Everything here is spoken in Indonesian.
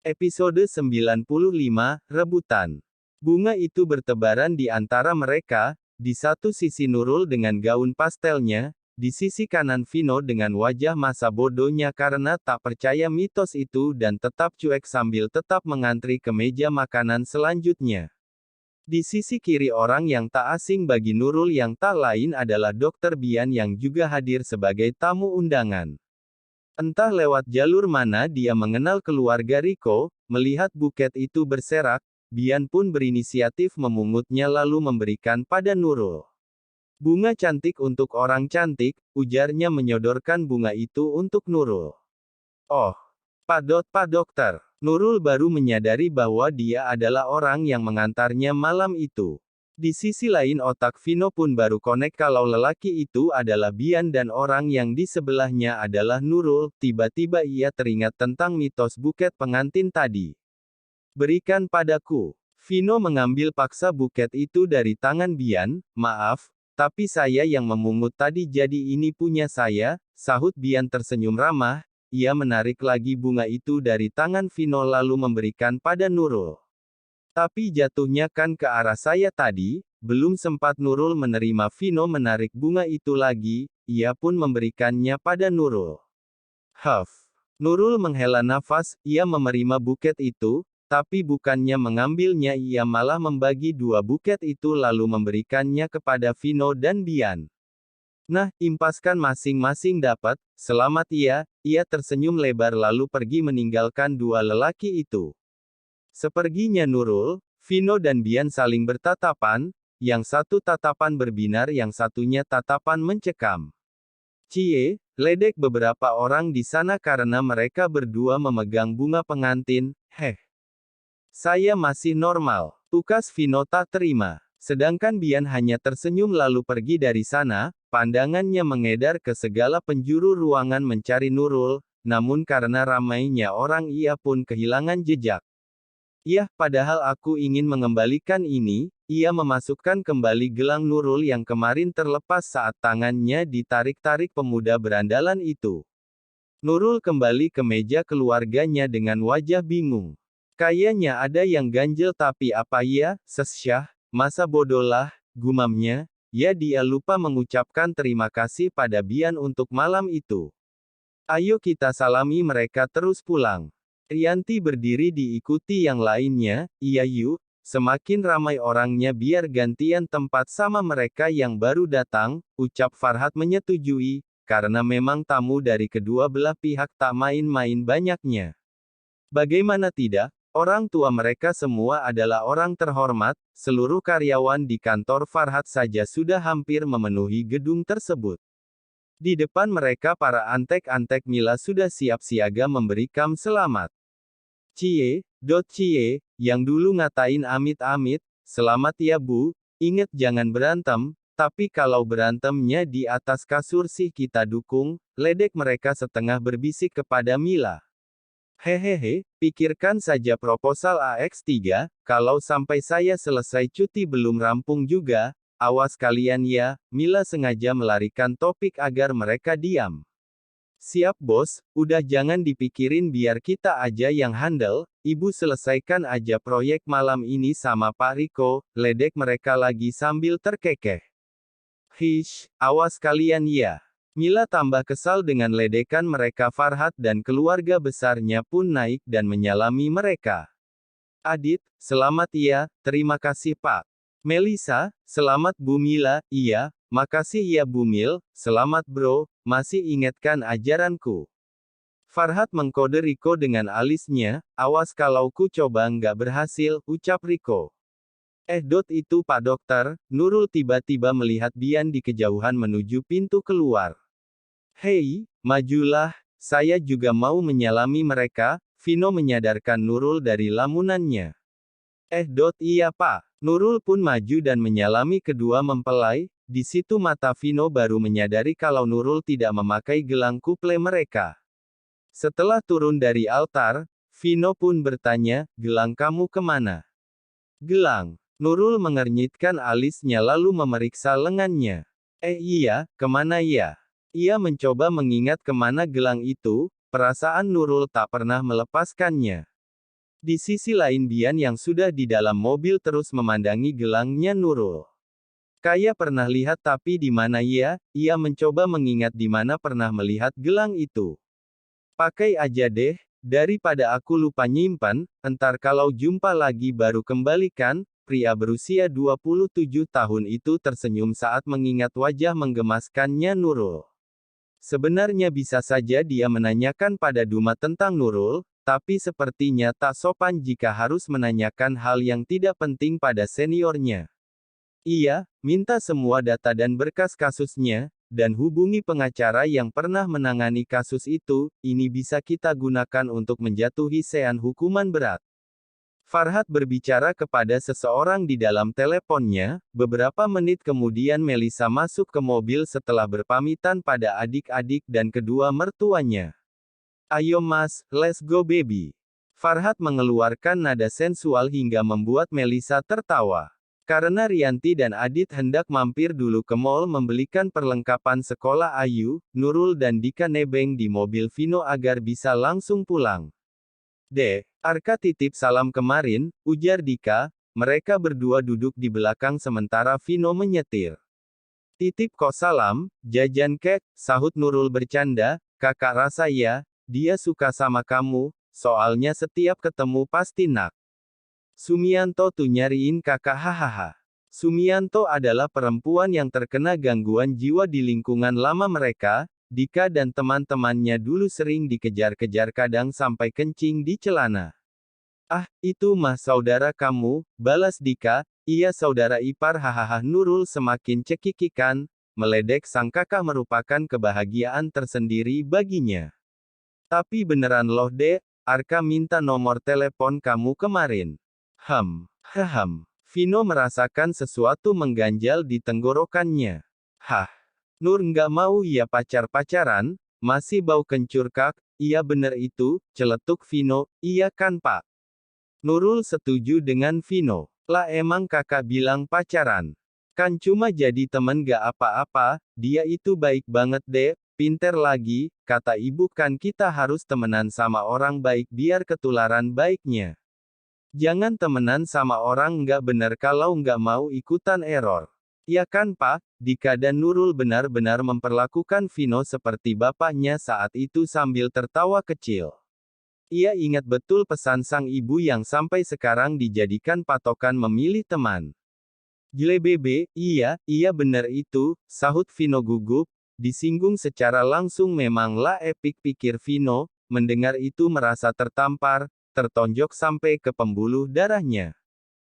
Episode 95, Rebutan. Bunga itu bertebaran di antara mereka, di satu sisi Nurul dengan gaun pastelnya, di sisi kanan Vino dengan wajah masa bodohnya karena tak percaya mitos itu dan tetap cuek sambil tetap mengantri ke meja makanan selanjutnya. Di sisi kiri orang yang tak asing bagi Nurul yang tak lain adalah Dr. Bian yang juga hadir sebagai tamu undangan. Entah lewat jalur mana dia mengenal keluarga Riko, melihat buket itu berserak, Bian pun berinisiatif memungutnya lalu memberikan pada Nurul. Bunga cantik untuk orang cantik, ujarnya menyodorkan bunga itu untuk Nurul. Oh, Pak Dokter. Nurul baru menyadari bahwa dia adalah orang yang mengantarnya malam itu. Di sisi lain otak Vino pun baru konek kalau lelaki itu adalah Bian dan orang yang di sebelahnya adalah Nurul. Tiba-tiba ia teringat tentang mitos buket pengantin tadi. Berikan padaku. Vino mengambil paksa buket itu dari tangan Bian. Maaf, tapi saya yang memungut tadi jadi ini punya saya, sahut Bian tersenyum ramah. Ia menarik lagi bunga itu dari tangan Vino lalu memberikan pada Nurul. Tapi jatuhnya kan ke arah saya tadi, belum sempat Nurul menerima Vino menarik bunga itu lagi, ia pun memberikannya pada Nurul. Huff. Nurul menghela nafas, ia menerima buket itu, tapi bukannya mengambilnya ia malah membagi dua buket itu lalu memberikannya kepada Vino dan Bian. Nah, impaskan masing-masing dapat, selamat ia tersenyum lebar lalu pergi meninggalkan dua lelaki itu. Seperginya Nurul, Vino dan Bian saling bertatapan, yang satu tatapan berbinar yang satunya tatapan mencekam. Cie, ledek beberapa orang di sana karena mereka berdua memegang bunga pengantin, Saya masih normal, tukas Vino tak terima. Sedangkan Bian hanya tersenyum lalu pergi dari sana, pandangannya mengedar ke segala penjuru ruangan mencari Nurul, namun karena ramainya orang ia pun kehilangan jejak. Yah, padahal aku ingin mengembalikan ini, ia memasukkan kembali gelang Nurul yang kemarin terlepas saat tangannya ditarik-tarik pemuda berandalan itu. Nurul kembali ke meja keluarganya dengan wajah bingung. Kayaknya ada yang ganjel tapi apa ya, Sesyah? Masa bodoh lah, gumamnya, ya dia lupa mengucapkan terima kasih pada Bian untuk malam itu. Ayo kita salami mereka terus pulang. Rianti berdiri diikuti yang lainnya, iya yuk, semakin ramai orangnya biar gantian tempat sama mereka yang baru datang, ucap Farhat menyetujui, karena memang tamu dari kedua belah pihak tak main-main banyaknya. Bagaimana tidak? Orang tua mereka semua adalah orang terhormat, seluruh karyawan di kantor Farhat saja sudah hampir memenuhi gedung tersebut. Di depan mereka para antek-antek Mila sudah siap siaga memberikan selamat. Cie, yang dulu ngatain amit-amit, selamat ya Bu, inget jangan berantem, tapi kalau berantemnya di atas kasur sih kita dukung, ledek mereka setengah berbisik kepada Mila. Hehehe, pikirkan saja proposal AX3, kalau sampai saya selesai cuti belum rampung juga, awas kalian ya, Mila sengaja melarikan topik agar mereka diam. Siap bos, udah jangan dipikirin biar kita aja yang handle, ibu selesaikan aja proyek malam ini sama Pak Riko, ledek mereka lagi sambil terkekeh. Hish, awas kalian ya. Mila tambah kesal dengan ledekan mereka. Farhat dan keluarga besarnya pun naik dan menyalami mereka. Adit, selamat ya, terima kasih Pak. Melisa, selamat Bu Mila, iya, makasih ya Bu Mil, selamat bro, masih ingatkan ajaranku. Farhat mengkode Riko dengan alisnya, awas kalau ku coba nggak berhasil, ucap Riko. Itu Pak Dokter, Nurul tiba-tiba melihat Bian di kejauhan menuju pintu keluar. Hei, majulah, saya juga mau menyalami mereka, Vino menyadarkan Nurul dari lamunannya. Iya Pak. Nurul pun maju dan menyalami kedua mempelai, di situ mata Vino baru menyadari kalau Nurul tidak memakai gelang kuple mereka. Setelah turun dari altar, Vino pun bertanya, gelang kamu kemana? Gelang. Nurul mengernyitkan alisnya lalu memeriksa lengannya. Iya, kemana ya? Ia mencoba mengingat kemana gelang itu, perasaan Nurul tak pernah melepaskannya. Di sisi lain Bian yang sudah di dalam mobil terus memandangi gelangnya Nurul. Kayak pernah lihat tapi di mana ya? Ia mencoba mengingat di mana pernah melihat gelang itu. Pakai aja deh, daripada aku lupa nyimpan, entar kalau jumpa lagi baru kembalikan. Pria berusia 27 tahun itu tersenyum saat mengingat wajah menggemaskannya Nurul. Sebenarnya bisa saja dia menanyakan pada Duma tentang Nurul, tapi sepertinya tak sopan jika harus menanyakan hal yang tidak penting pada seniornya. Iya, minta semua data dan berkas kasusnya, dan hubungi pengacara yang pernah menangani kasus itu, ini bisa kita gunakan untuk menjatuhi Sean hukuman berat. Farhat berbicara kepada seseorang di dalam teleponnya, beberapa menit kemudian Melisa masuk ke mobil setelah berpamitan pada adik-adik dan kedua mertuanya. Ayo mas, let's go baby. Farhat mengeluarkan nada sensual hingga membuat Melisa tertawa. Karena Rianti dan Adit hendak mampir dulu ke mall membelikan perlengkapan sekolah Ayu, Nurul dan Dika nebeng di mobil Vino agar bisa langsung pulang. Dek, Arka titip salam kemarin, ujar Dika, mereka berdua duduk di belakang sementara Vino menyetir. Titip kok salam, jajan kek, sahut Nurul bercanda, kakak rasa ya, dia suka sama kamu, soalnya setiap ketemu pasti nak. Sumianto tuh nyariin kakak hahaha. Sumianto adalah perempuan yang terkena gangguan jiwa di lingkungan lama mereka. Dika dan teman-temannya dulu sering dikejar-kejar kadang sampai kencing di celana. Ah, itu mah saudara kamu, balas Dika, iya saudara ipar hahaha Nurul semakin cekikikan, meledek sang kakak merupakan kebahagiaan tersendiri baginya. Tapi beneran loh dek, Arka minta nomor telepon kamu kemarin. Vino merasakan sesuatu mengganjal di tenggorokannya. Hah? Nur nggak mau ya pacar-pacaran, masih bau kencur kak, iya bener itu, celetuk Vino, iya kan pak? Nurul setuju dengan Vino. Lah emang kakak bilang pacaran. Kan cuma jadi temen gak apa-apa, dia itu baik banget deh, pinter lagi, kata ibu kan kita harus temenan sama orang baik biar ketularan baiknya. Jangan temenan sama orang nggak bener kalau nggak mau ikutan error. Ya kan Pak, Dika dan Nurul benar-benar memperlakukan Vino seperti bapaknya saat itu sambil tertawa kecil. Ia ingat betul pesan sang ibu yang sampai sekarang dijadikan patokan memilih teman. Gile bebe, iya bener itu, sahut Vino gugup, disinggung secara langsung memanglah epik pikir Vino, mendengar itu merasa tertampar, tertonjok sampai ke pembuluh darahnya.